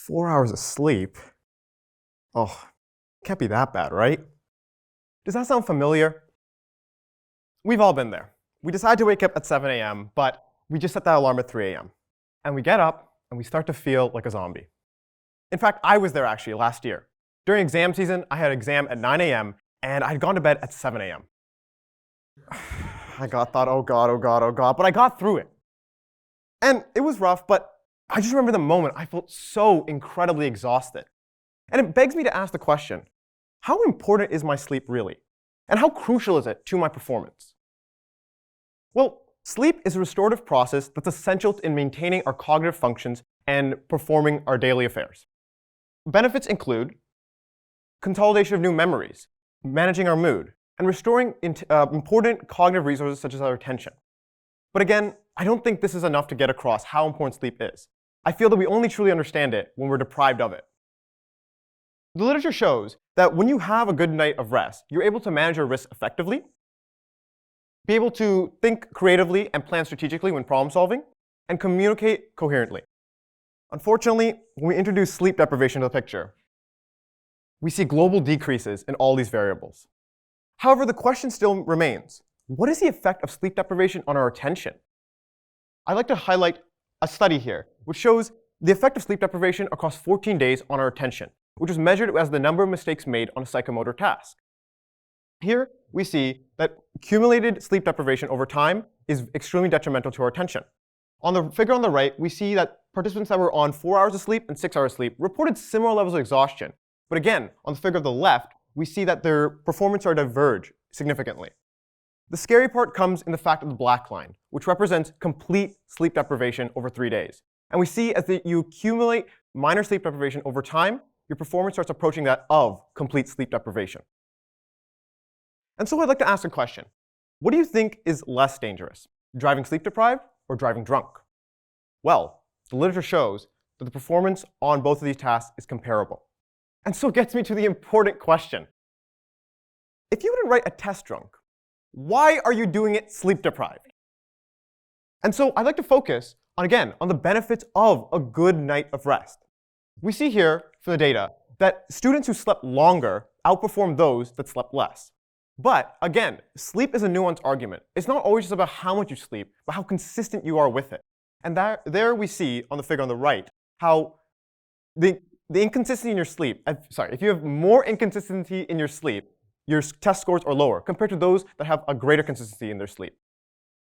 4 hours of sleep? Oh, can't be that bad, right? Does that sound familiar? We've all been there. We decide to wake up at 7 a.m., but we just set that alarm at 3 a.m. And we get up, and we start to feel like a zombie. In fact, I was there actually last year. During exam season, I had an exam at 9 a.m., and I had gone to bed at 7 a.m. I thought, oh God, oh God, oh God, but I got through it. And it was rough, but I just remember the moment I felt so incredibly exhausted. And it begs me to ask the question, how important is my sleep really? And how crucial is it to my performance? Well, sleep is a restorative process that's essential in maintaining our cognitive functions and performing our daily affairs. Benefits include consolidation of new memories, managing our mood, and restoring important cognitive resources such as our attention. But again, I don't think this is enough to get across how important sleep is. I feel that we only truly understand it when we're deprived of it. The literature shows that when you have a good night of rest, you're able to manage your risks effectively, be able to think creatively and plan strategically when problem solving, and communicate coherently. Unfortunately, when we introduce sleep deprivation to the picture, we see global decreases in all these variables. However, the question still remains, what is the effect of sleep deprivation on our attention? I'd like to highlight a study here, which shows the effect of sleep deprivation across 14 days on our attention, which is measured as the number of mistakes made on a psychomotor task. Here, we see that accumulated sleep deprivation over time is extremely detrimental to our attention. On the figure on the right, we see that participants that were on 4 hours of sleep and 6 hours of sleep reported similar levels of exhaustion. But again, on the figure of the left, we see that their performance are diverge significantly. The scary part comes in the fact of the black line, which represents complete sleep deprivation over 3 days. And we see as you accumulate minor sleep deprivation over time, your performance starts approaching that of complete sleep deprivation. And so I'd like to ask a question. What do you think is less dangerous, driving sleep deprived or driving drunk? Well, the literature shows that the performance on both of these tasks is comparable. And so it gets me to the important question. If you were to write a test drunk, why are you doing it sleep deprived? And so I'd like to focus on the benefits of a good night of rest. We see here from the data that students who slept longer outperformed those that slept less. But again, sleep is a nuanced argument. It's not always just about how much you sleep, but how consistent you are with it. And there we see on the figure on the right how the inconsistency in your sleep, if you have more inconsistency in your sleep, your test scores are lower compared to those that have a greater consistency in their sleep.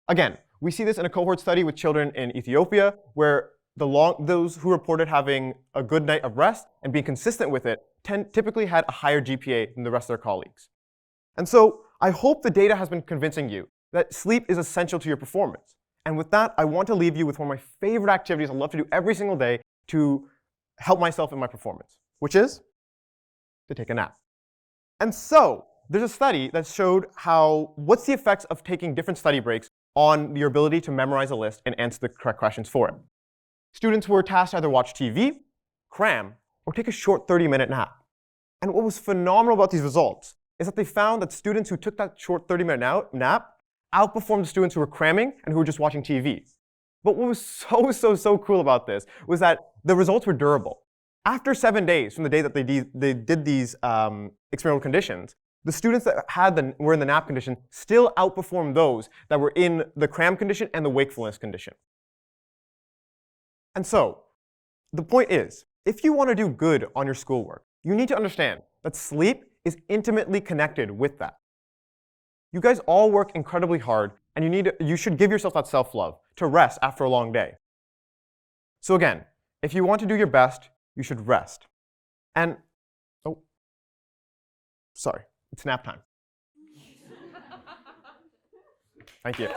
Again, we see this in a cohort study with children in Ethiopia, where those who reported having a good night of rest and being consistent with it typically had a higher GPA than the rest of their colleagues. And so I hope the data has been convincing you that sleep is essential to your performance. And with that, I want to leave you with one of my favorite activities I love to do every single day to help myself in my performance, which is to take a nap. And so there's a study that showed what's the effects of taking different study breaks on your ability to memorize a list and answer the correct questions for it. Students were tasked to either watch TV, cram, or take a short 30-minute nap. And what was phenomenal about these results is that they found that students who took that short 30-minute nap outperformed the students who were cramming and who were just watching TV. But what was so cool about this was that the results were durable. After 7 days from the day that they did these experimental conditions, the students that were in the nap condition still outperformed those that were in the cram condition and the wakefulness condition. And so, the point is, if you want to do good on your schoolwork, you need to understand that sleep is intimately connected with that. You guys all work incredibly hard, and you should give yourself that self-love to rest after a long day. So again, if you want to do your best, you should rest. And, it's nap time. Thank you.